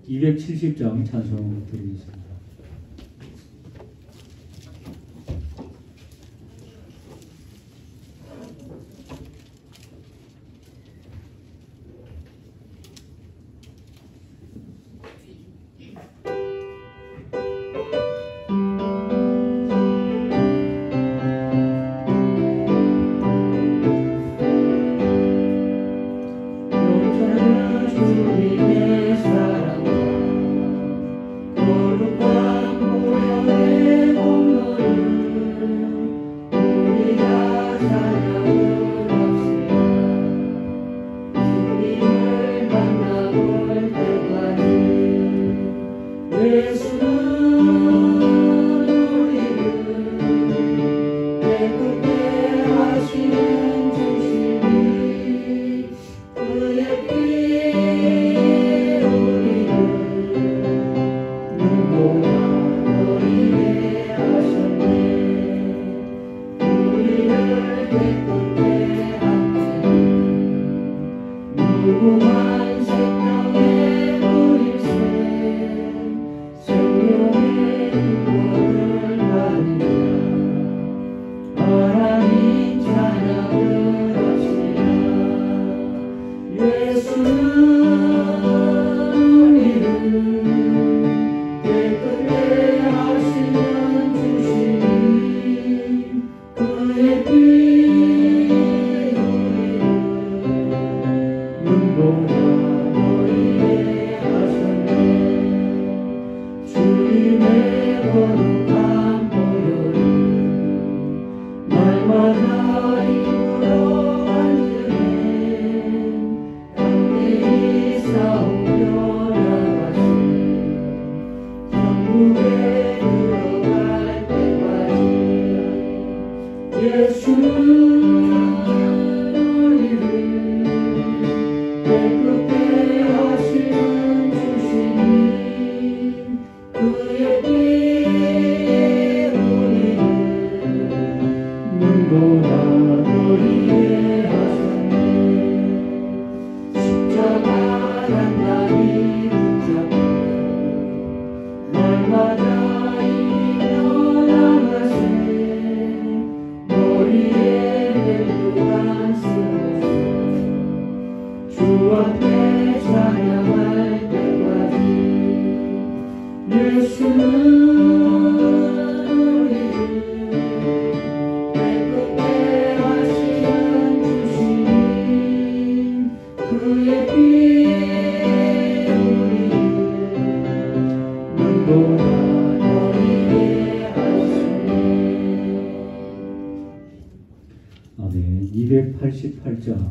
270장 찬송 드리겠습니다.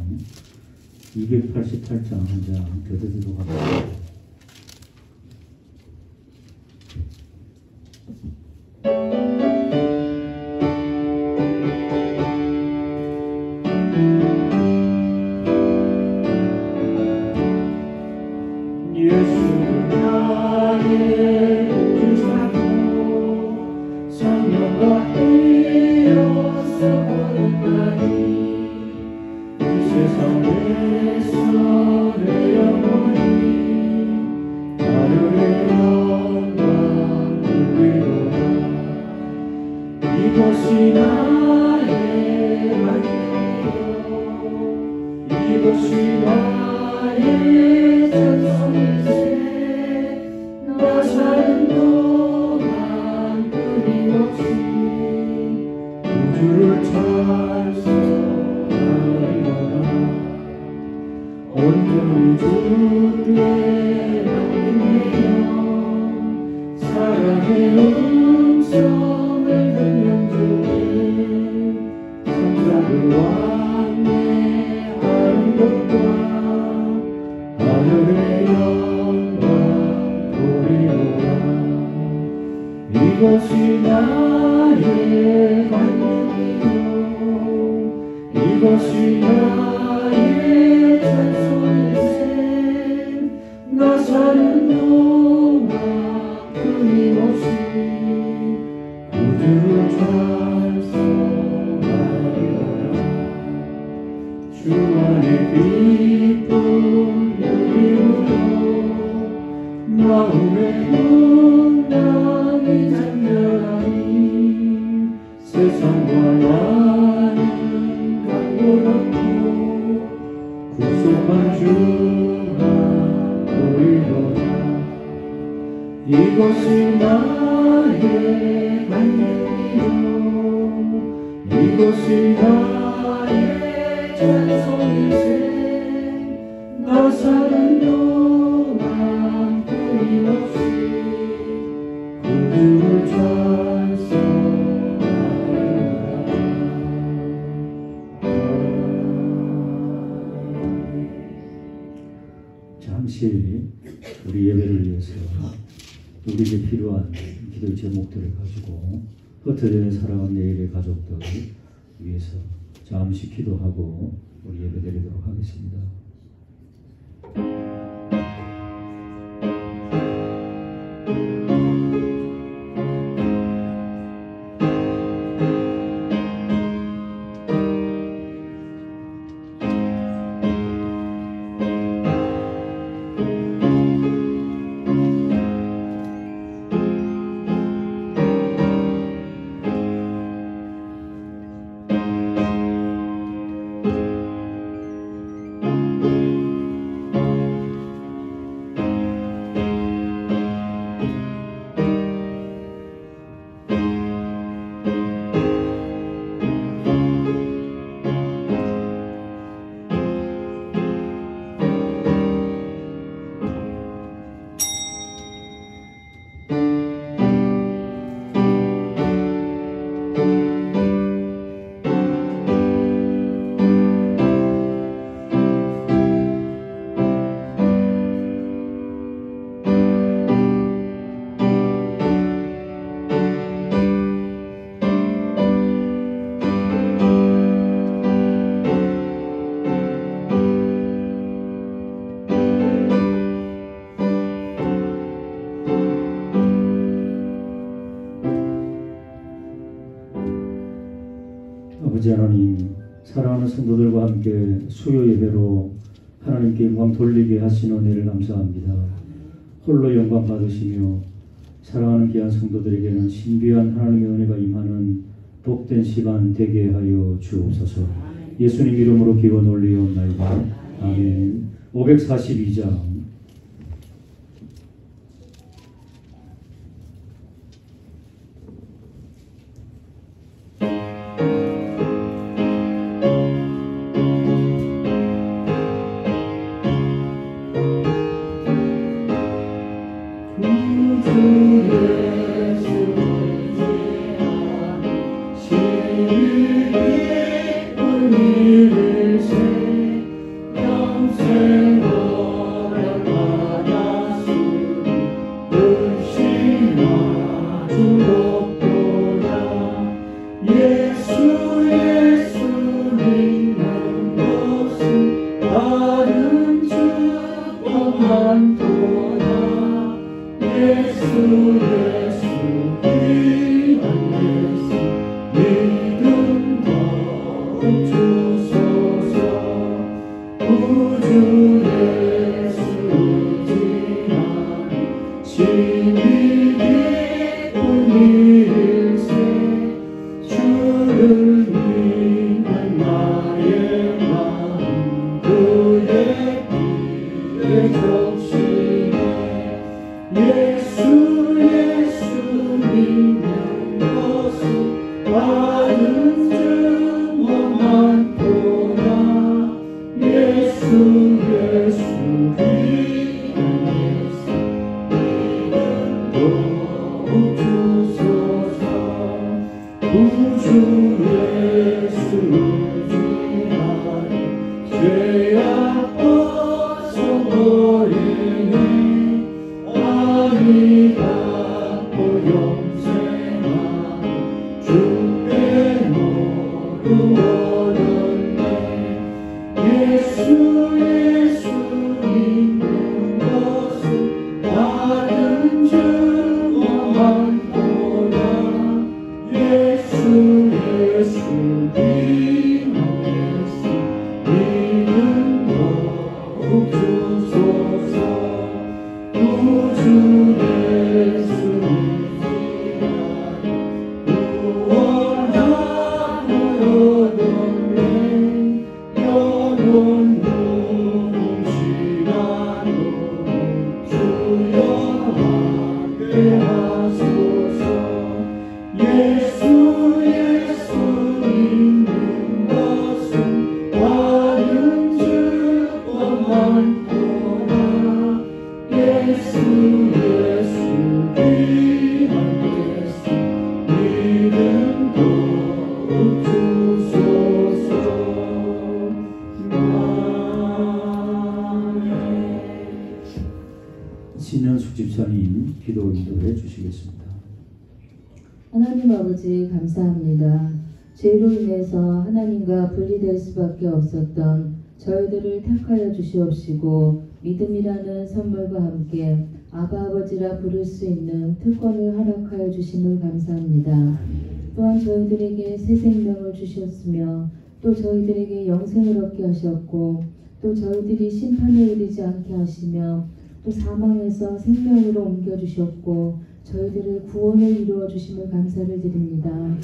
아멘. 288장 한 장 드리도록 하겠습니다. 이것이 나의 관용이요 이것이 나의 찬송일세 나 사는 동안 끊임없이 이것이 나의 간증이요 이것이 나의 찬송이세 나 사는 동안 끊임없이 구주를 잠시 우리 예배를 위해서 우리에게 필요한 기도 제목들을 가지고 흩어져 살아온 내일의 가족들 위해서 잠시 기도하고 우리 예배 드리도록 하겠습니다. 아버지 하나님, 사랑하는 성도들과 함께 수요 예배로 하나님께 영광 돌리게 하신 은혜를 감사합니다. 홀로 영광 받으시며 사랑하는 귀한 성도들에게는 신비한 하나님의 은혜가 임하는 복된 시간 되게 하여 주옵소서. 예수님 이름으로 기원 올리옵나이다. 아멘. 542장 않도다 예수 예수 귀한 예수 믿음 더욱 주소서 아멘. 신현숙 집사님 기도 인도해 주시겠습니다. 하나님 아버지 감사합니다. 죄로 인해서 하나님과 분리될 수밖에 없었던 저희들을 택하여 주시옵시고 믿음이라는 선물과 함께 아바 아버지라 부를 수 있는 특권을 허락하여 주심을 감사합니다. 또한 저희들에게 새 생명을 주셨으며 또 저희들에게 영생을 얻게 하셨고 또 저희들이 심판에 이르지 않게 하시며 또 사망에서 생명으로 옮겨주셨고 저희들의 구원을 이루어 주심을 감사를 드립니다.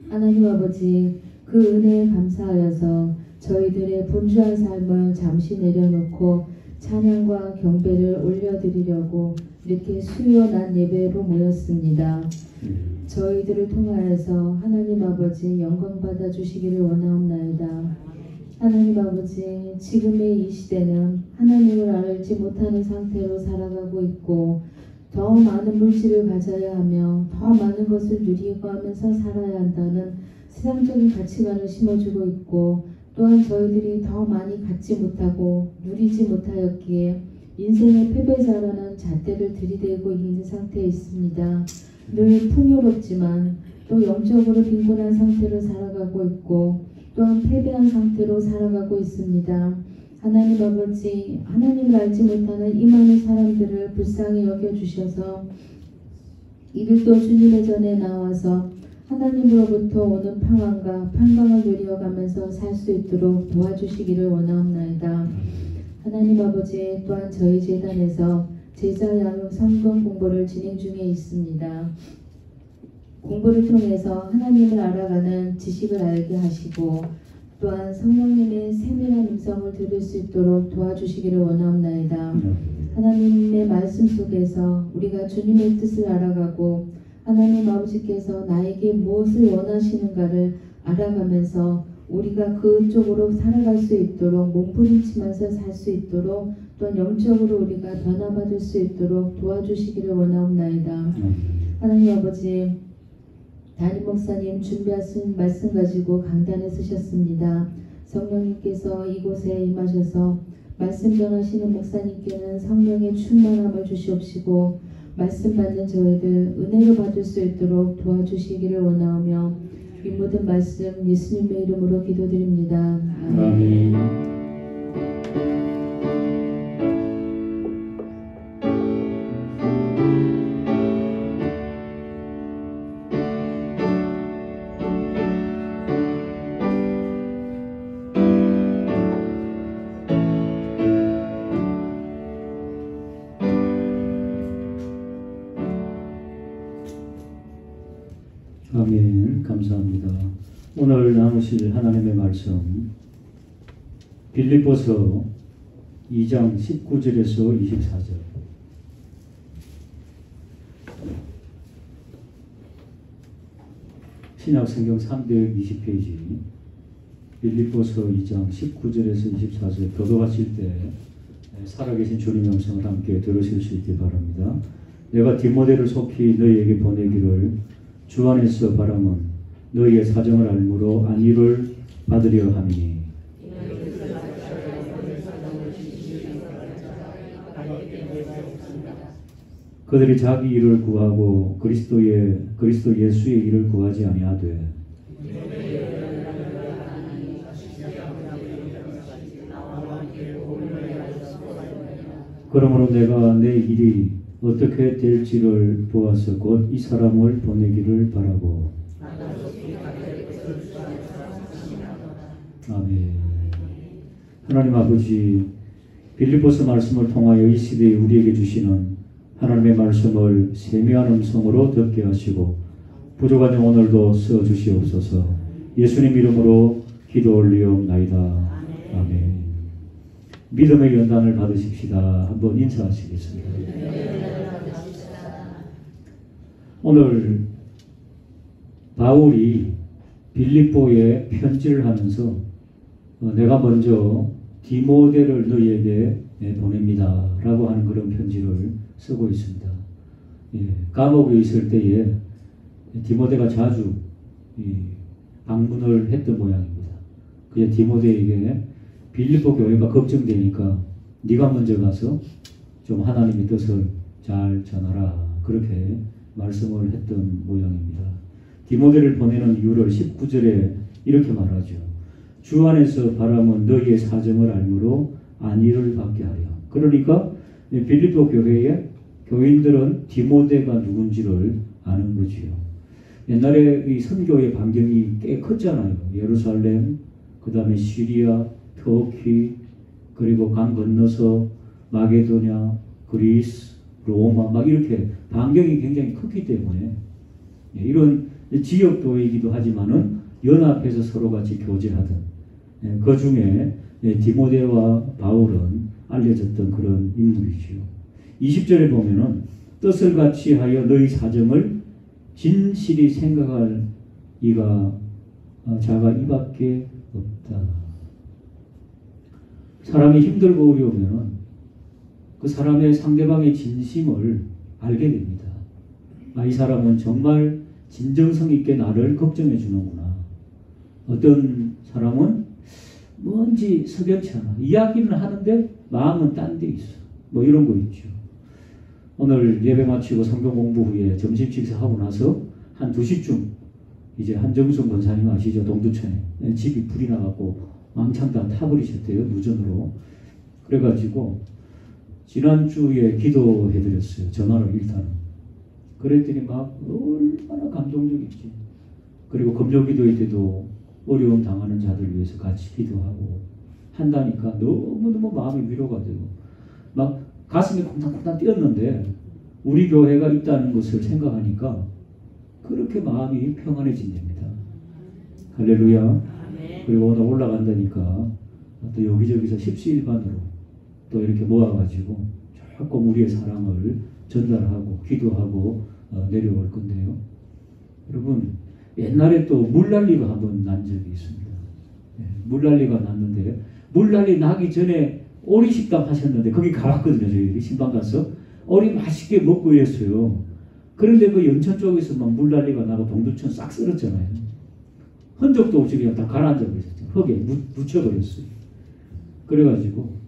하나님 아버지 그 은혜에 감사하여서 저희들의 분주한 삶을 잠시 내려놓고 찬양과 경배를 올려드리려고 이렇게 수요난 예배로 모였습니다. 저희들을 통하여서 하나님 아버지 영광 받아 주시기를 원하옵나이다. 하나님 아버지 지금의 이 시대는 하나님을 알지 못하는 상태로 살아가고 있고 더 많은 물질을 가져야 하며 더 많은 것을 누리고 하면서 살아야 한다는 세상적인 가치관을 심어주고 있고 또한 저희들이 더 많이 갖지 못하고 누리지 못하였기에 인생의 패배자라는 잣대를 들이대고 있는 상태에 있습니다. 늘 풍요롭지만 또 영적으로 빈곤한 상태로 살아가고 있고 또한 패배한 상태로 살아가고 있습니다. 하나님 아버지, 하나님을 알지 못하는 이 많은 사람들을 불쌍히 여겨주셔서 이들도 주님의 전에 나와서 하나님으로부터 오는 평안과 평강을 누려가면서 살 수 있도록 도와주시기를 원하옵나이다. 하나님 아버지, 또한 저희 재단에서 제자 양육 성경 공부를 진행 중에 있습니다. 공부를 통해서 하나님을 알아가는 지식을 알게 하시고 또한 성령님의 세밀한 음성을 들을 수 있도록 도와주시기를 원하옵나이다. 하나님의 말씀 속에서 우리가 주님의 뜻을 알아가고 하나님 아버지께서 나에게 무엇을 원하시는가를 알아가면서 우리가 그쪽으로 살아갈 수 있도록 몸부림치면서 살 수 있도록 또한 영적으로 우리가 변화받을 수 있도록 도와주시기를 원하옵나이다. 하나님 아버지, 담임 목사님 준비하신 말씀 가지고 강단에 서셨습니다. 성령님께서 이곳에 임하셔서 말씀 전하시는 목사님께는 성령의 충만함을 주시옵시고 말씀 받는 저희들 은혜로 받을 수 있도록 도와주시기를 원하오며 이 모든 말씀 예수님의 이름으로 기도드립니다. 아멘. 아멘. 감사합니다. 오늘 나누실 하나님의 말씀 빌립보서 2장 19절에서 24절. 신약성경 320페이지 빌립보서 2장 19절에서 24절 교도하실 때 살아계신 주님의 음성을 함께 들으실 수 있기 바랍니다. 내가 디모데를 속히 너희에게 보내기를 주 안에서 바람은 너희의 사정을 알므로 안위를 받으려 함이니 그들이 자기 일을 구하고 그리스도 예수의 일을 구하지 아니하되 그러므로 내가 내 일이 어떻게 될지를 보아서 곧 이 사람을 보내기를 바라고. 아멘. 하나님 아버지, 빌립보서 말씀을 통하여 이 시대에 우리에게 주시는 하나님의 말씀을 세미한 음성으로 듣게 하시고 부족한 오늘도 써주시옵소서. 예수님 이름으로 기도 올리옵나이다. 아멘. 믿음의 연단을 받으십시다. 한번 인사하시겠습니다. 오늘 바울이 빌립보에 편지를 하면서 내가 먼저 디모데를 너희에게 보냅니다 라고 하는 그런 편지를 쓰고 있습니다. 감옥에 있을 때에 디모데가 자주 방문을 했던 모양입니다. 그냥 디모데에게 빌립보 교회가 걱정되니까 네가 먼저 가서 좀 하나님의 뜻을 잘 전하라 그렇게 말씀을 했던 모양입니다. 디모데를 보내는 이유를 19절에 이렇게 말하죠. 주 안에서 바람은 너희의 사정을 알므로 안위를 받게 하려. 그러니까 빌립보 교회의 교인들은 디모데가 누군지를 아는 거지요. 옛날에 이 선교의 반경이 꽤 컸잖아요. 예루살렘, 그 다음에 시리아, 터키, 그리고 강 건너서 마게도냐, 그리스, 로마 막 이렇게 반경이 굉장히 컸기 때문에 이런 지역도이기도 하지만은 연합해서 서로 같이 교제하던 그 중에 디모데와 바울은 알려졌던 그런 인물이지요. 20절에 보면은 뜻을 같이 하여 너희 사정을 진실이 생각할 이가 자가 이밖에 없다. 사람이 힘들고 어려우면은 그 사람의 상대방의 진심을 알게 됩니다. 이 사람은 정말 진정성 있게 나를 걱정해 주는구나. 어떤 사람은 뭔지 석연치 않아. 이야기는 하는데 마음은 딴 데 있어. 뭐 이런 거 있죠. 오늘 예배 마치고 성경 공부 후에 점심 식사하고 나서 한 2시쯤 이제 한정순 권사님 아시죠? 동두천에 집이 불이 나갖고 왕창 다 타버리셨대요. 무전으로. 그래가지고 지난주에 기도해드렸어요. 전화로 일단은. 그랬더니 막 얼마나 감동적이지. 그리고 금요기도회 때도 어려움 당하는 자들 위해서 같이 기도하고 한다니까 너무너무 마음이 위로가 되고 막 가슴이 콩닥콩닥 뛰었는데 우리 교회가 있다는 것을 생각하니까 그렇게 마음이 평안해진답니다. 할렐루야. 그리고 오늘 올라간다니까 또 여기저기서 십시일반으로 또 이렇게 모아가지고 조금 우리의 사랑을 전달하고 기도하고 내려올 건데요. 여러분 옛날에 또 물난리가 한번 난 적이 있습니다. 물난리가 났는데 물난리 나기 전에 오리식당 하셨는데 거기 가봤거든요. 저희 신방 가서 오리 맛있게 먹고 이랬어요. 그런데 그 연천 쪽에서 막 물난리가 나고 동두천 싹 썰었잖아요. 흔적도 없이 그냥 다 가라앉아 버렸어요. 흙에 묻혀버렸어요. 그래가지고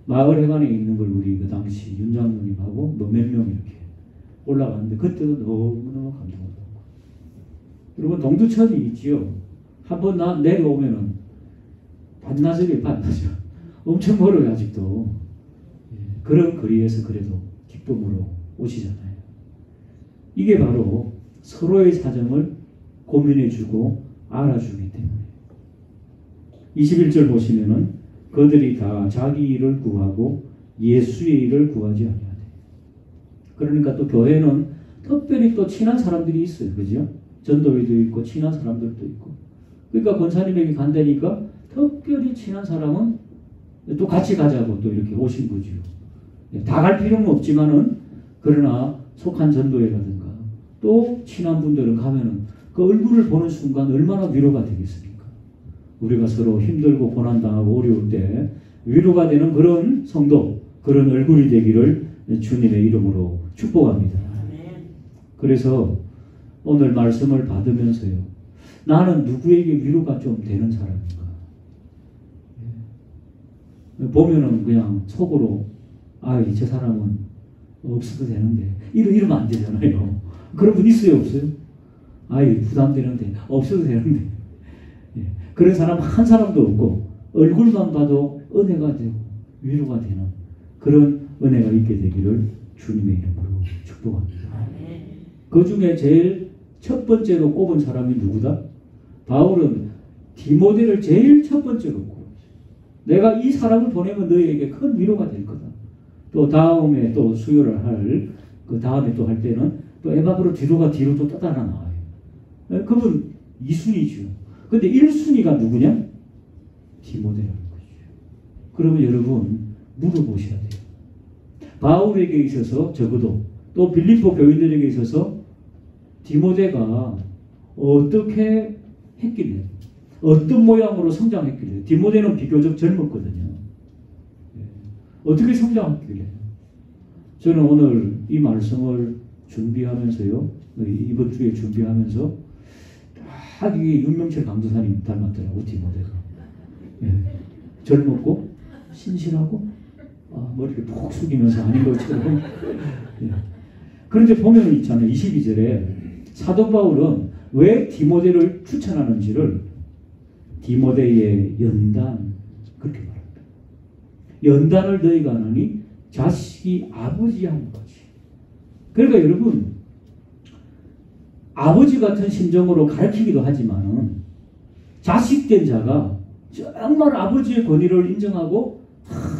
마을 해관에 있는 걸 우리 그 당시 윤 장로님하고 뭐 몇 명 이렇게 올라갔는데 그때도 너무너무 감동을 받고. 여러분 동두천이 있지요. 한번 내려오면은 반나절이 반나절. 엄청 멀어요 아직도. 그런 거리에서 그래도 기쁨으로 오시잖아요. 이게 바로 서로의 사정을 고민해주고 알아주기 때문에. 21절 보시면은 그들이 다 자기 일을 구하고 예수의 일을 구하지 아니하되. 그러니까 또 교회는 특별히 또 친한 사람들이 있어요. 그죠? 전도회도 있고 친한 사람들도 있고. 그러니까 권사님에게 간다니까 특별히 친한 사람은 또 같이 가자고 또 이렇게 오신 거죠. 다 갈 필요는 없지만은 그러나 속한 전도회라든가 또 친한 분들은 가면은 그 얼굴을 보는 순간 얼마나 위로가 되겠습니까? 우리가 서로 힘들고 고난당하고 어려울 때 위로가 되는 그런 성도, 그런 얼굴이 되기를 주님의 이름으로 축복합니다. 그래서 오늘 말씀을 받으면서요. 나는 누구에게 위로가 좀 되는 사람인가? 보면은 그냥 속으로 저 사람은 없어도 되는데 이러면 안 되잖아요. 그런 분 있어요? 없어요? 부담되는데 없어도 되는데 그런 사람 한 사람도 없고 얼굴만 봐도 은혜가 되고 위로가 되는 그런 은혜가 있게 되기를 주님의 이름으로 축복합니다. 그 중에 제일 첫 번째로 꼽은 사람이 누구다? 바울은 디모데를 제일 첫 번째로 꼽았어요. 내가 이 사람을 보내면 너희에게 큰 위로가 될 거다. 또 다음에 또 수요를 할 그 다음에 또 할 때는 또 에바브로 뒤로 또 따라 나와요. 그분 2순위죠. 근데 1순위가 누구냐? 디모데라는 거죠. 그러면 여러분 물어보셔야 돼요. 바울에게 있어서 적어도 또 빌립보 교인들에게 있어서 디모데가 어떻게 했길래 어떤 모양으로 성장했길래 디모데는 비교적 젊었거든요. 어떻게 성장하길래? 저는 오늘 이 말씀을 준비하면서요, 이번 주에 준비하면서 딱 이게 윤명철 강도사님 닮았더라고, 디모데가. 예. 젊었고, 신실하고, 머리를 푹 숙이면서 아닌 것처럼. 예. 그런데 보면 있잖아요. 22절에 사도 바울은 왜 디모데를 추천하는지를 디모데의 연단, 그렇게 말합니다. 연단을 너희가 하느니 자식이 아버지하는 거지. 그러니까 여러분, 아버지 같은 심정으로 가르치기도 하지만은 자식된 자가 정말 아버지의 권위를 인정하고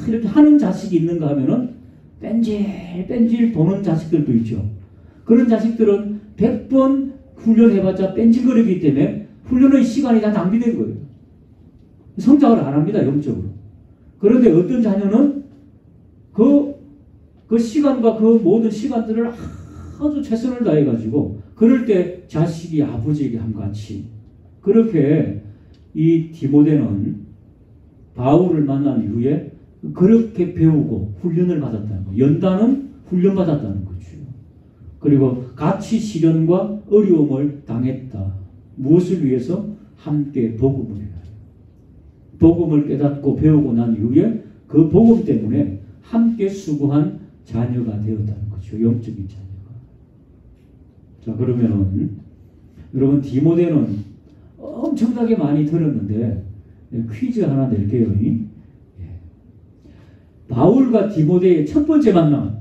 이렇게 하는 자식이 있는가 하면은 뺀질 도는 자식들도 있죠. 그런 자식들은 100번 훈련해봤자 뺀질거리기 때문에 훈련의 시간이 다 낭비된 거예요. 성장을 안 합니다, 영적으로. 그런데 어떤 자녀는 그 시간과 그 모든 시간들을 아주 최선을 다해가지고 그럴 때 자식이 아버지에게 함같이 그렇게 이 디모데는 바울을 만난 이후에 그렇게 배우고 훈련을 받았다는 거예요. 연단은 훈련받았다는 거죠. 그리고 같이 시련과 어려움을 당했다. 무엇을 위해서? 함께 복음을 위하여. 복음을 깨닫고 배우고 난 이후에 그 복음 때문에 함께 수고한 자녀가 되었다는 거죠. 영적인 자녀가. 자, 그러면은 여러분, 디모데는 엄청나게 많이 들었는데 퀴즈 하나 낼게요. 바울과 디모데의 첫 번째 만남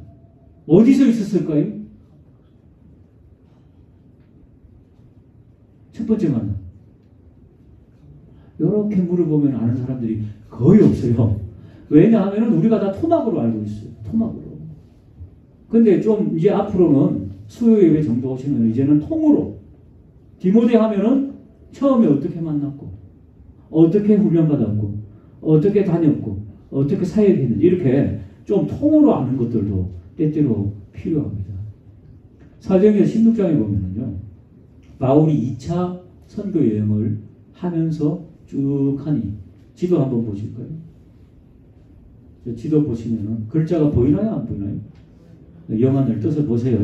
어디서 있었을까요? 첫 번째 만남. 이렇게 물어보면 아는 사람들이 거의 없어요. 왜냐하면 우리가 다 토막으로 알고 있어요. 토막으로. 근데 좀 이제 앞으로는 수요 예배 정도 오시면 이제는 통으로 디모데 하면은 처음에 어떻게 만났고 어떻게 훈련받았고 어떻게 다녔고 어떻게 사역했는지 이렇게 좀 통으로 아는 것들도 때때로 필요합니다. 사도행전 16장에 보면은요, 바울이 2차 선교 여행을 하면서 쭉 하니 지도 한번 보실까요? 지도 보시면은 글자가 보이나요? 안 보이나요? 영안을 떠서 보세요.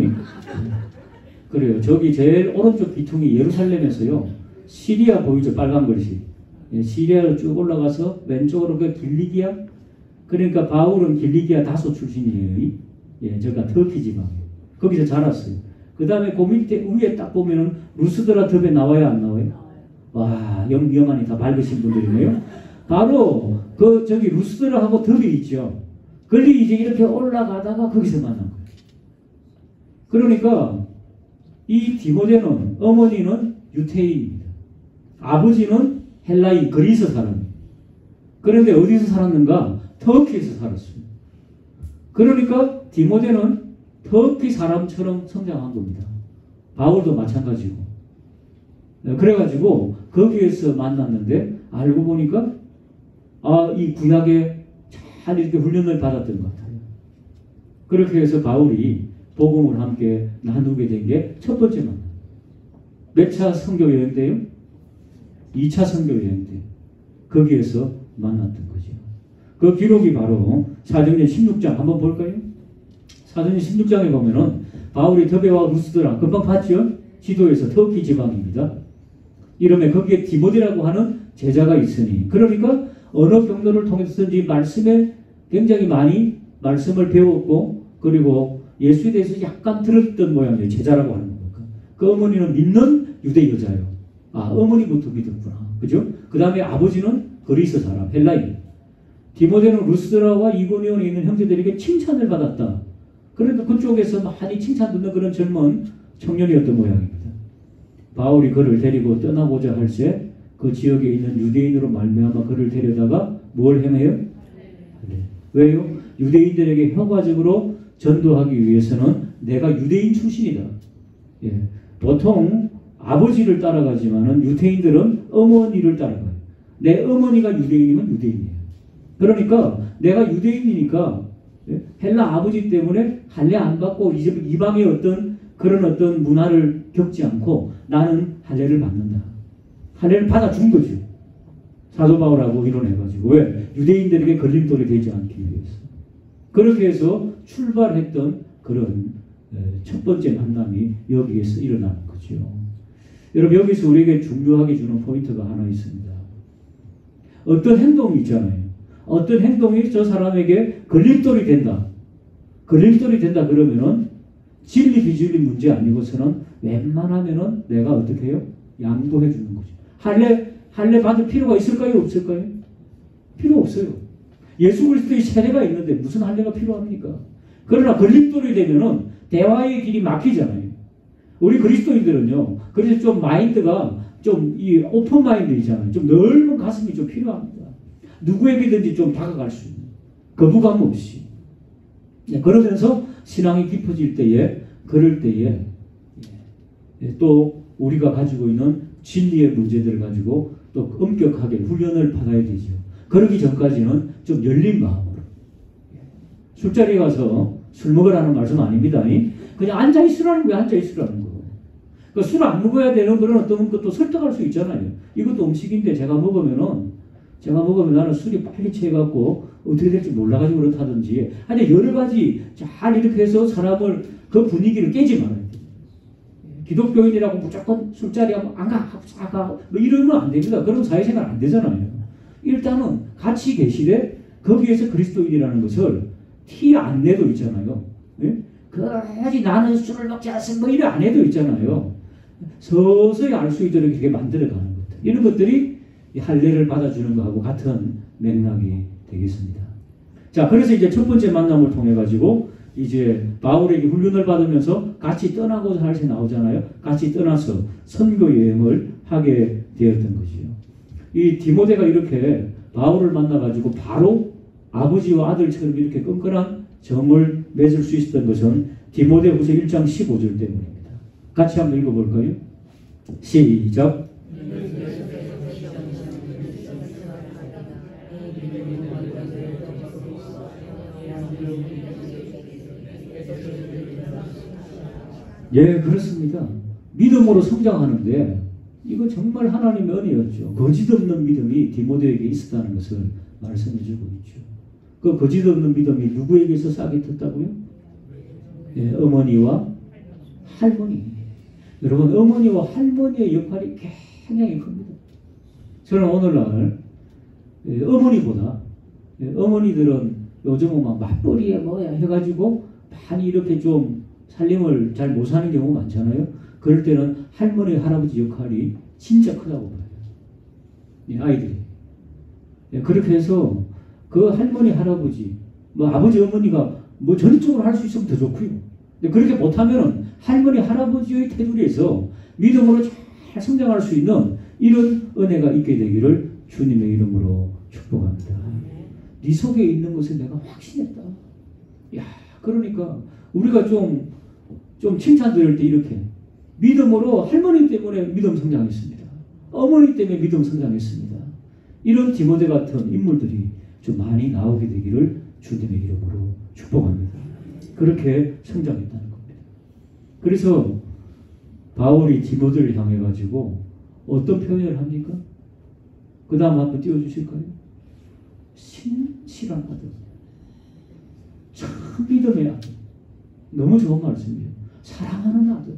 그래요. 저기 제일 오른쪽 기퉁이 예루살렘에서요, 시리아 보이죠? 빨간 글씨. 시리아로 쭉 올라가서 왼쪽으로 그 길리기아. 그러니까 바울은 길리기아 다소 출신이에요. 저가 터키 지방. 거기서 자랐어요. 그 다음에 그 밑에 위에 딱 보면은 루스드라 듭에 나와요, 안 나와요? 와, 영안이 다 밝으신 분들이네요. 바로 저기 루스드라하고 듭이 있죠. 거기 이제 이렇게 올라가다가 거기서 만난 거예요. 그러니까 이 디모데는 어머니는 유태인입니다. 아버지는 헬라인 그리스 사람입니다. 그런데 어디서 살았는가? 터키에서 살았습니다. 그러니까 디모데는 터키 사람처럼 성장한 겁니다. 바울도 마찬가지고. 그래가지고 거기에서 만났는데 알고 보니까 이 구약에 잘 이렇게 훈련을 받았던 것 같아요. 그렇게 해서 바울이 복음을 함께 나누게 된 게 첫 번째 만남. 몇 차 선교 여행 때요? 2차 선교 여행 때. 거기에서 만났던 거죠. 그 기록이 바로 사도행전 16장 한번 볼까요? 사도행전 16장에 보면은 바울이 더베와 루스드라 금방 봤죠? 지도에서 터키 지방입니다. 이름에 거기에 디모데라고 하는 제자가 있으니 그러니까 어느 경로를 통해서든지 말씀에 굉장히 많이 말씀을 배웠고 그리고 예수에 대해서 약간 들었던 모양이에요. 제자라고 하는 거니까. 그 어머니는 믿는 유대 여자예요. 어머니부터 믿었구나. 그죠? 그 다음에 아버지는 그리스 사람, 헬라인. 디모데는 루스드라와 이고니온에 있는 형제들에게 칭찬을 받았다. 그러니까 그쪽에서 많이 칭찬 듣는 그런 젊은 청년이었던 모양입니다. 바울이 그를 데리고 떠나고자 할새 그 지역에 있는 유대인으로 말미암아 그를 데려다가 뭘 행해요? 네. 왜요? 유대인들에게 효과적으로 전도하기 위해서는 내가 유대인 출신이다. 보통 아버지를 따라가지만은 유대인들은 어머니를 따라가요. 내 어머니가 유대인이면 유대인이에요. 그러니까 내가 유대인이니까 헬라 아버지 때문에 할례 안 받고 이방의 어떤 문화를 겪지 않고 나는 할례를 받는다. 할례를 받아준 거죠. 사도 바울하고 이론해가지고 왜? 유대인들에게 걸림돌이 되지 않기 위해서. 그렇게 해서 출발했던 그런 첫 번째 만남이 여기에서 일어나는 거죠. 여러분 여기서 우리에게 중요하게 주는 포인트가 하나 있습니다. 어떤 행동이 있잖아요. 어떤 행동이 저 사람에게 걸림돌이 된다. 걸림돌이 된다 그러면은 진리 비진리 문제 아니고서는 웬만하면은 내가 어떻게 해요? 양보해 주는 거죠. 할례 받을 필요가 있을까요? 없을까요? 필요 없어요. 예수 그리스도의 세례가 있는데 무슨 할례가 필요합니까? 그러나 걸림돌이 되면은 대화의 길이 막히잖아요. 우리 그리스도인들은요. 그래서 좀 마인드가 좀 이 오픈 마인드이잖아요. 좀 넓은 가슴이 좀 필요합니다. 누구에게든지 좀 다가갈 수 있는 거부감 없이. 그러면서 신앙이 깊어질 때에 그럴 때에 또 우리가 가지고 있는 진리의 문제들을 가지고 또 엄격하게 훈련을 받아야 되죠. 그러기 전까지는 좀 열린 마음으로. 술자리에 가서 술 먹으라는 말씀 아닙니다. 그냥 앉아있으라는 거예요. 앉아있으라는 거. 그러니까 술 안 먹어야 되는 그런 어떤 것도 설득할 수 있잖아요. 이것도 음식인데 제가 먹으면 나는 술이 빨리 취해갖고 어떻게 될지 몰라가지고 그렇다든지 아니 여러 가지 잘 이렇게 해서 사람을 그 분위기를 깨지 말아야 돼요. 기독교인이라고 무조건 술자리 하면 안 가, 뭐 이러면 안 됩니다. 그런 사회생활 안 되잖아요. 일단은 같이 계시되 거기에서 그리스도인이라는 것을 티 안 내도 있잖아요. 예? 그래야지 나는 술을 먹지 않습니다. 뭐 이래 안 해도 있잖아요. 서서히 알 수 있도록 이렇게 만들어가는 것들. 이런 것들이 할례를 받아주는 것하고 같은 맥락이 되겠습니다. 자, 그래서 이제 첫 번째 만남을 통해 가지고 이제 바울에게 훈련을 받으면서 같이 떠나고자 할 때 나오잖아요. 같이 떠나서 선교 여행을 하게 되었던 것이요. 이 디모데가 이렇게 바울을 만나 가지고 바로 아버지와 아들처럼 이렇게 끈끈한 정을 맺을 수 있었던 것은 디모데후서 1장 15절 때문입니다. 같이 한번 읽어볼까요? 시작. 예, 그렇습니다. 믿음으로 성장하는데 이거 정말 하나님의 은혜였죠. 거짓없는 믿음이 디모데에게 있었다는 것을 말씀해주고 있죠. 그 거짓없는 믿음이 누구에게서 싹이 텄다고요? 예, 어머니와 할머니. 여러분 어머니와 할머니의 역할이 굉장히 큽니다. 저는 오늘날 어머니보다 어머니들은 요즘은 막 맞벌이에 뭐야 해가지고 많이 이렇게 좀 살림을 잘 못 사는 경우가 많잖아요. 그럴 때는 할머니, 할아버지 역할이 진짜 크다고 봐요. 예, 아이들이. 예, 그렇게 해서 그 할머니, 할아버지, 뭐 아버지, 어머니가 뭐 전적으로 할 수 있으면 더 좋고요. 그렇게 못하면 할머니, 할아버지의 테두리에서 믿음으로 잘 성장할 수 있는 이런 은혜가 있게 되기를 주님의 이름으로 축복합니다. 네 속에 있는 것을 내가 확신했다. 야, 그러니까 우리가 좀 칭찬 드릴 때 이렇게 믿음으로 할머니 때문에 믿음 성장했습니다. 어머니 때문에 믿음 성장했습니다. 이런 디모데 같은 인물들이 좀 많이 나오게 되기를 주님의 이름으로 축복합니다. 그렇게 성장했다는 겁니다. 그래서 바울이 디모데를 향해 가지고 어떤 표현을 합니까? 그 다음 한번 띄워주실까요? 신실한 아들. 참 믿음의 아들. 너무 좋은 말씀이에요. 사랑하는 아들.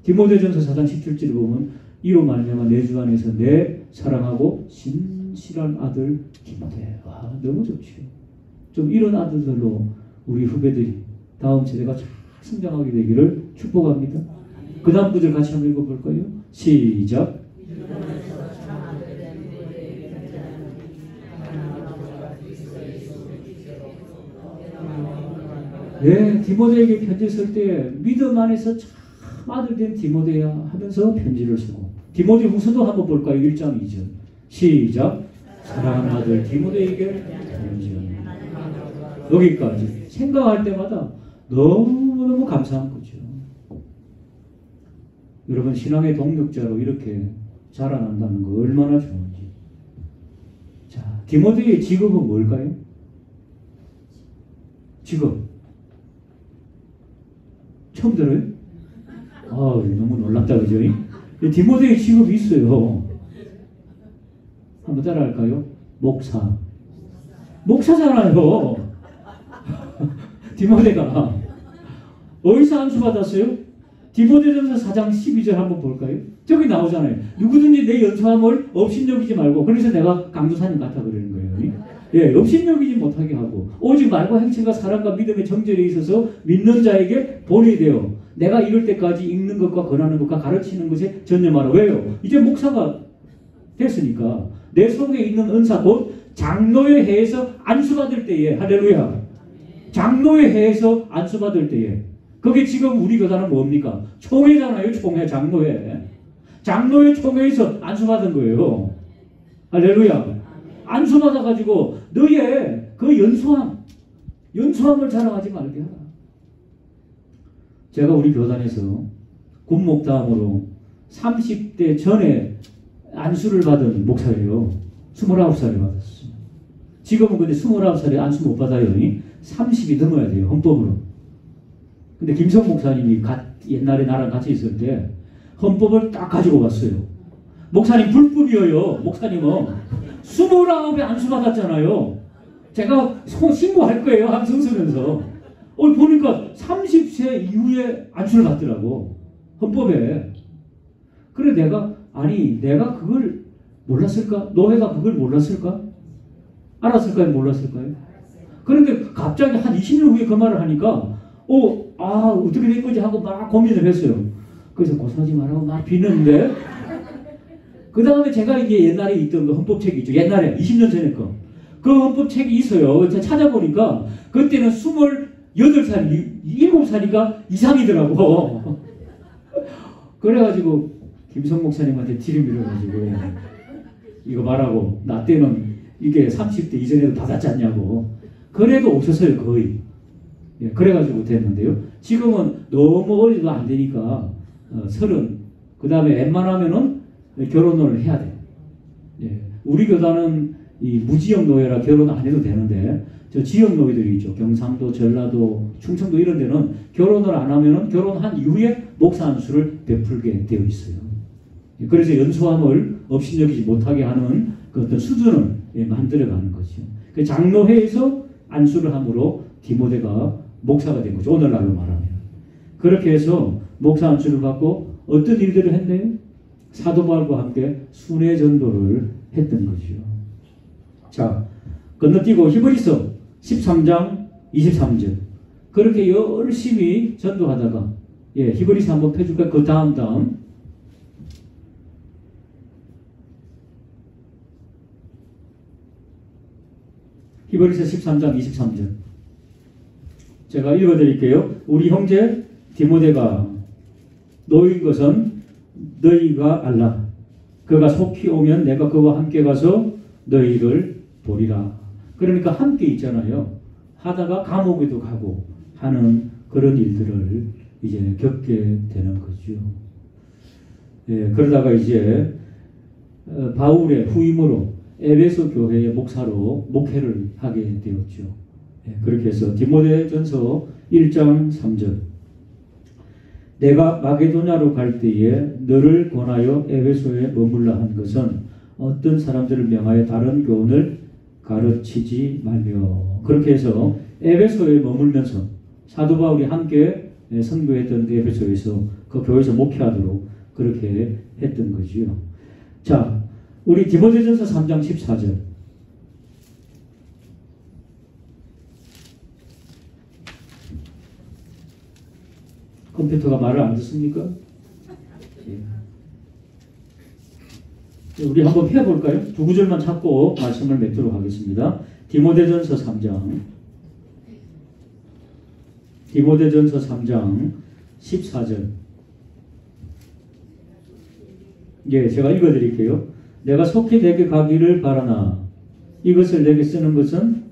디모데전서 4장 17절을 보면 이로 말미암아 내 주 안에서 내 사랑하고 신실한 아들 디모데. 와, 너무 좋죠. 좀 이런 아들들로 우리 후배들이 다음 세대가 잘 성장하게 되기를 축복합니다. 그 다음 구절 같이 한번 읽어볼까요? 시작. 네, 디모데에게 편지 쓸 때 믿음 안에서 참 아들 된 디모데야 하면서 편지를 쓰고 디모데 후서도 한번 볼까요? 1장 2절 시작. 사랑하는 아들 디모데에게 편지합니다. 여기까지 생각할 때마다 너무너무 감사한 거죠. 여러분 신앙의 동력자로 이렇게 자라난다는 거 얼마나 좋은지. 자, 디모데의 직업은 뭘까요? 직업 처음 들어요? 너무 놀랍다 그죠? 디모데의 직업이 있어요. 한번 따라할까요? 목사. 목사잖아요. 디모데가 어디서 안수 받았어요? 디모데전서 4장 12절 한번 볼까요? 저기 나오잖아요. 누구든지 내 연소함을 업신여기지 말고, 그래서 내가 강도사님 같아 그러는 거예요. 예, 업신여기지 못하게 하고 오직 말과 행체가 사랑과 믿음의 정절에 있어서 믿는 자에게 본이 되어 내가 이럴 때까지 읽는 것과 권하는 것과 가르치는 것에 전념하라. 왜요? 이제 목사가 됐으니까 내 속에 있는 은사 곧 장로의 해에서 안수받을 때에, 할렐루야, 장로의 해에서 안수받을 때에, 그게 지금 우리 교단은 뭡니까? 총회잖아요. 총회, 장로회. 장로회 총회에서 안수받은 거예요. 할렐루야. 안수받아가지고 너의 그 연소함을 자랑하지 말게 하라. 제가 우리 교단에서 군목다음으로 30대 전에 안수를 받은 목사예요. 29살에 받았어요. 지금은 근데 29살에 안수 못 받아요. 30이 넘어야 돼요. 헌법으로. 근데 김성 목사님이 옛날에 나랑 같이 있을 때 헌법을 딱 가지고 갔어요. 목사님 불법이에요. 목사님은 29에 안수 받았잖아요. 제가 신고할 거예요. 함성 쓰면서. 보니까 30세 이후에 안수를 받더라고. 헌법에. 그래 내가 그걸 몰랐을까? 노회가 그걸 몰랐을까? 알았을까요? 몰랐을까요? 그런데 갑자기 한 20년 후에 그 말을 하니까 어떻게 된 거지 하고 막 고민을 했어요. 그래서 고소하지 말라고 막 비는데 그 다음에 제가 이게 옛날에 있던 그 헌법책이 있죠. 옛날에 20년 전에 그 헌법책이 있어요. 제가 찾아보니까 그때는 28살, 7살이가 이상이더라고. 그래가지고 김성 목사님한테 들이밀어가지고 이거 말하고 나 때는 이게 30대 이전에도 받았지 않냐고. 그래도 오셨어요. 거의. 예, 그래가지고 됐는데요. 지금은 너무 어려도 안 되니까 30, 그 다음에 웬만하면은 결혼을 해야 돼요. 예, 우리 교단은 이 무지역 노예라 결혼 안 해도 되는데 저 지역 노예들이 있죠. 경상도, 전라도, 충청도 이런 데는 결혼을 안 하면은 결혼한 이후에 목사 안수를 베풀게 되어 있어요. 예, 그래서 연소함을 업신여기지 못하게 하는 그 어떤 수준을 만들어가는 거죠. 그 장로회에서 안수를 함으로 디모데가 목사가 된 거죠. 오늘날로 말하면. 그렇게 해서 목사 안수를 받고 어떤 일들을 했나요? 사도 바울과 함께 순회 전도를 했던 거죠. 자, 건너뛰고 히브리서 13장 23절. 그렇게 열심히 전도하다가 히브리서 한번 펴줄까요? 그 다음 히브리서 13장 23절. 제가 읽어드릴게요. 우리 형제 디모데가 너희인 것은 너희가 알라. 그가 속히 오면 내가 그와 함께 가서 너희를 보리라. 그러니까 함께 있잖아요. 하다가 감옥에도 가고 하는 그런 일들을 이제 겪게 되는 거죠. 예, 그러다가 이제 바울의 후임으로 에베소 교회의 목사로 목회를 하게 되었죠. 예, 그렇게 해서 디모데전서 1장 3절. 내가 마게도냐로 갈 때에 너를 권하여 에베소에 머물라 한 것은 어떤 사람들을 명하여 다른 교훈을 가르치지 말며. 그렇게 해서 에베소에 머물면서 사도 바울이 함께 선교했던 에베소에서 그 교회에서 목회하도록 그렇게 했던 거지요. 자, 우리 디모데전서 3장 14절. 컴퓨터가 말을 안 듣습니까? 우리 한번 펴볼까요? 두 구절만 찾고 말씀을 맺도록 하겠습니다. 디모데전서 3장 14절. 예, 제가 읽어드릴게요. 내가 속히 내게 가기를 바라나 이것을 내게 쓰는 것은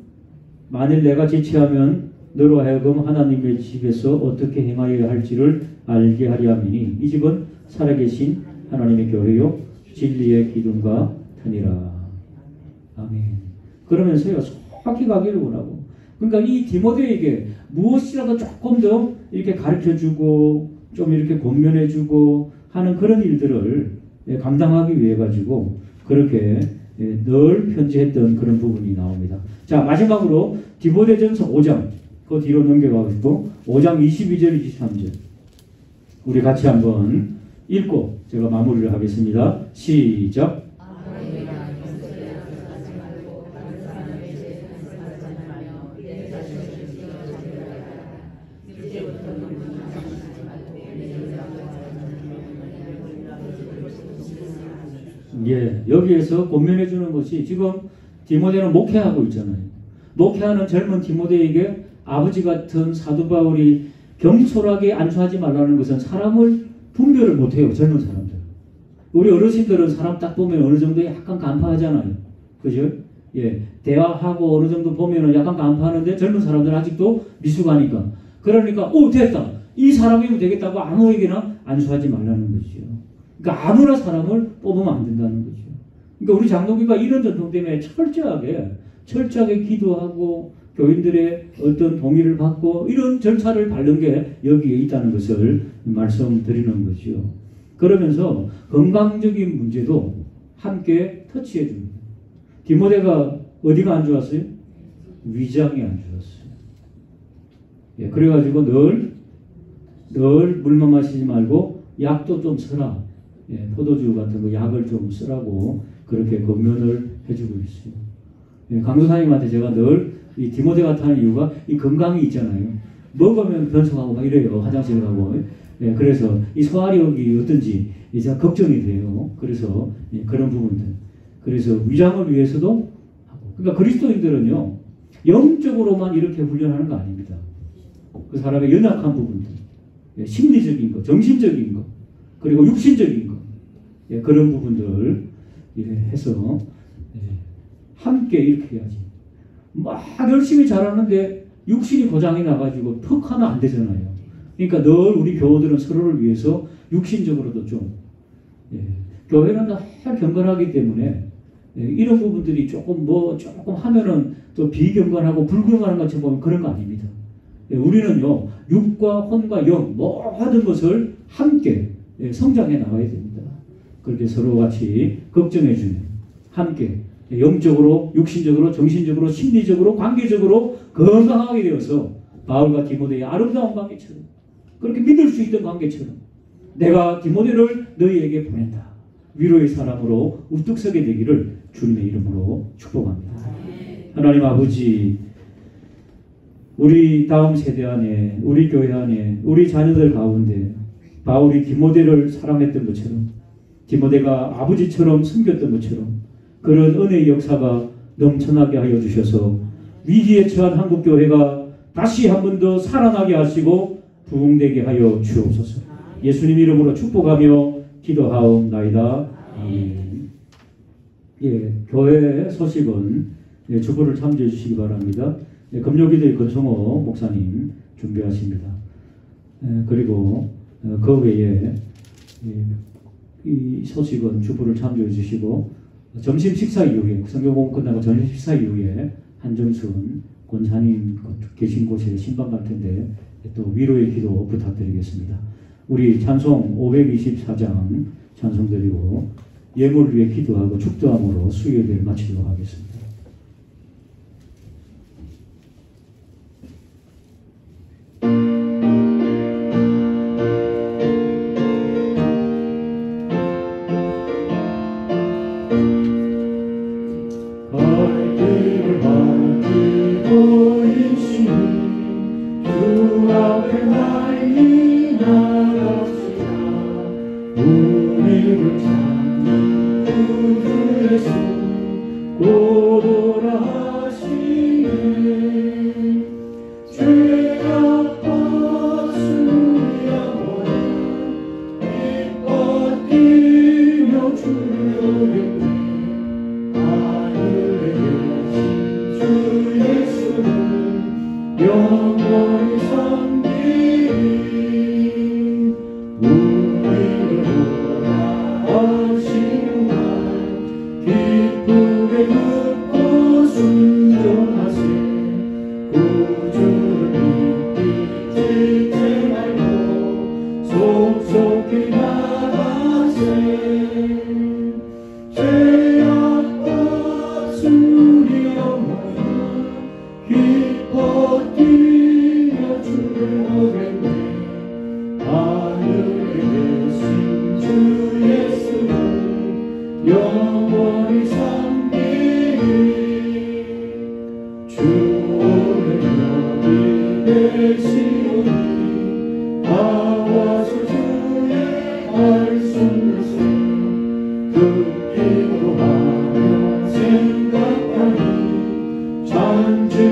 만일 내가 지체하면 너로 하여금 하나님의 집에서 어떻게 행하여야 할지를 알게 하려 함이니 이 집은 살아계신 하나님의 교회요 진리의 기둥과 터니라. 아멘. 그러면서요 속히 가기를 원하고, 그러니까 이 디모데에게 무엇이라도 조금 더 이렇게 가르쳐주고 좀 이렇게 권면해주고 하는 그런 일들을 감당하기 위해 가지고 그렇게 늘 편지했던 그런 부분이 나옵니다. 자, 마지막으로 디모데전서 5장 그 뒤로 넘겨가고 5장 22절 23절 우리 같이 한번 읽고 제가 마무리를 하겠습니다. 시작. 예, 여기에서 권면해 주는 것이 지금 디모데는 목회하고 있잖아요. 목회하는 젊은 디모데에게 아버지 같은 사도 바울이 경솔하게 안수하지 말라는 것은 사람을 분별을 못해요. 젊은 사람들. 우리 어르신들은 사람 딱 보면 어느 정도 약간 간파하잖아요. 그죠? 예, 대화하고 어느 정도 보면은 약간 간파하는데 젊은 사람들은 아직도 미숙하니까. 그러니까 오 됐다. 이 사람이면 되겠다고 아무에게나 안수하지 말라는 것이죠. 그러니까 아무나 사람을 뽑으면 안 된다는 거죠. 그러니까 우리 장로교가 이런 전통 때문에 철저하게 기도하고 교인들의 어떤 동의를 받고 이런 절차를 밟는 게 여기에 있다는 것을 말씀드리는 거죠. 그러면서 건강적인 문제도 함께 터치해 줍니다. 디모데가 어디가 안 좋았어요? 위장이 안 좋았어요. 예, 그래가지고 늘 물만 마시지 말고 약도 좀 쓰라. 예, 포도주 같은 거 약을 좀 쓰라고 그렇게 권면을 해주고 있어요. 예, 강도사님한테 제가 늘 이 디모데가 타는 이유가 이 건강이 있잖아요. 먹으면 변성하고 막 이래요. 화장실 가고. 예, 그래서 이 소화력이 어떤지 이제 걱정이 돼요. 그래서 예, 그런 부분들. 그래서 위장을 위해서도 하고. 그러니까 그리스도인들은요. 영적으로만 이렇게 훈련하는 거 아닙니다. 그 사람의 연약한 부분들. 예, 심리적인 거, 정신적인 거, 그리고 육신적인 거. 예, 그런 부분들 예, 해서 예, 함께 이렇게 해야지. 막 열심히 잘하는데 육신이 고장이 나가지고 턱 하면 안 되잖아요. 그러니까 늘 우리 교우들은 서로를 위해서 육신적으로도 좀 예, 교회는 늘 경건하기 때문에 예, 이런 부분들이 조금 하면은 또 비경건하고 불경건한 것처럼 보면 그런 거 아닙니다. 예, 우리는요 육과 혼과 영 모든 것을 함께 예, 성장해 나가야 됩니다. 그렇게 서로 같이 걱정해 주는 함께 영적으로, 육신적으로, 정신적으로, 심리적으로, 관계적으로 건강하게 되어서 바울과 디모데의 아름다운 관계처럼 그렇게 믿을 수 있던 관계처럼 내가 디모데를 너희에게 보낸다. 위로의 사람으로 우뚝 서게 되기를 주님의 이름으로 축복합니다. 하나님 아버지, 우리 다음 세대 안에, 우리 교회 안에, 우리 자녀들 가운데 바울이 디모데를 사랑했던 것처럼 디모데가 아버지처럼 섬겼던 것처럼 그런 은혜의 역사가 넘쳐나게 하여 주셔서 위기에 처한 한국교회가 다시 한 번 더 살아나게 하시고 부흥되게 하여 주옵소서. 예수님 이름으로 축복하며 기도하옵나이다. 아멘. 예, 교회 소식은 예, 주보를 참조해 주시기 바랍니다. 예, 금요기도의 권성호 목사님 준비하십니다. 예, 그리고 그 외에 예, 이 소식은 주보를 참조해 주시고 점심 식사 이후에 성경공부 끝나고 점심 식사 이후에 한정순 권사님 계신 곳에 신방 갈 텐데 또 위로의 기도 부탁드리겠습니다. 우리 찬송 524장 찬송 드리고 예물을 위해 기도하고 축도함으로 수요일을 마치도록 하겠습니다. 기뻐 뛰 주를 오겠네. 하늘에 계신 주 예수를 영원히 섬기리. 주 오늘 여기 계시오니 나와서 주의 말씀을 듣기로 하며 생각하니 잠들으시노라.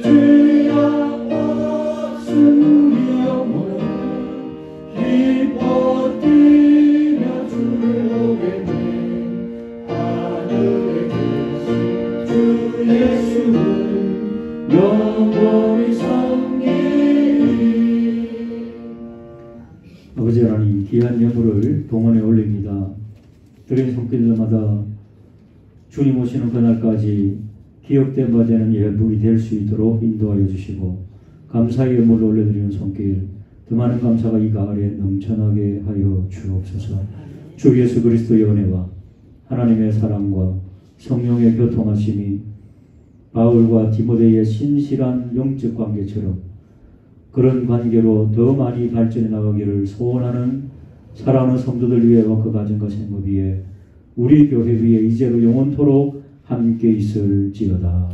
주여 왔으니 영원히 기뻐 뛰며 주를 오겠네. 하늘에 계신 주 예수를 영원히 섬기리. 아버지 하나님, 귀한 예물을 동원에 올립니다. 드린 손길들마다 주님 오시는 그날까지 기억된 바 되는 예물이 될 수 있도록 인도하여 주시고, 감사의 예물을 올려드리는 손길, 더 많은 감사가 이 가을에 넘쳐나게 하여 주옵소서. 주 예수 그리스도의 은혜와 하나님의 사랑과 성령의 교통하심이 바울과 디모데의 신실한 영적 관계처럼 그런 관계로 더 많이 발전해 나가기를 소원하는 사랑하는 성도들 위에와 그 가정과 생업 위에 우리 교회 위에 이제로 영원토록 함께 있을지어다.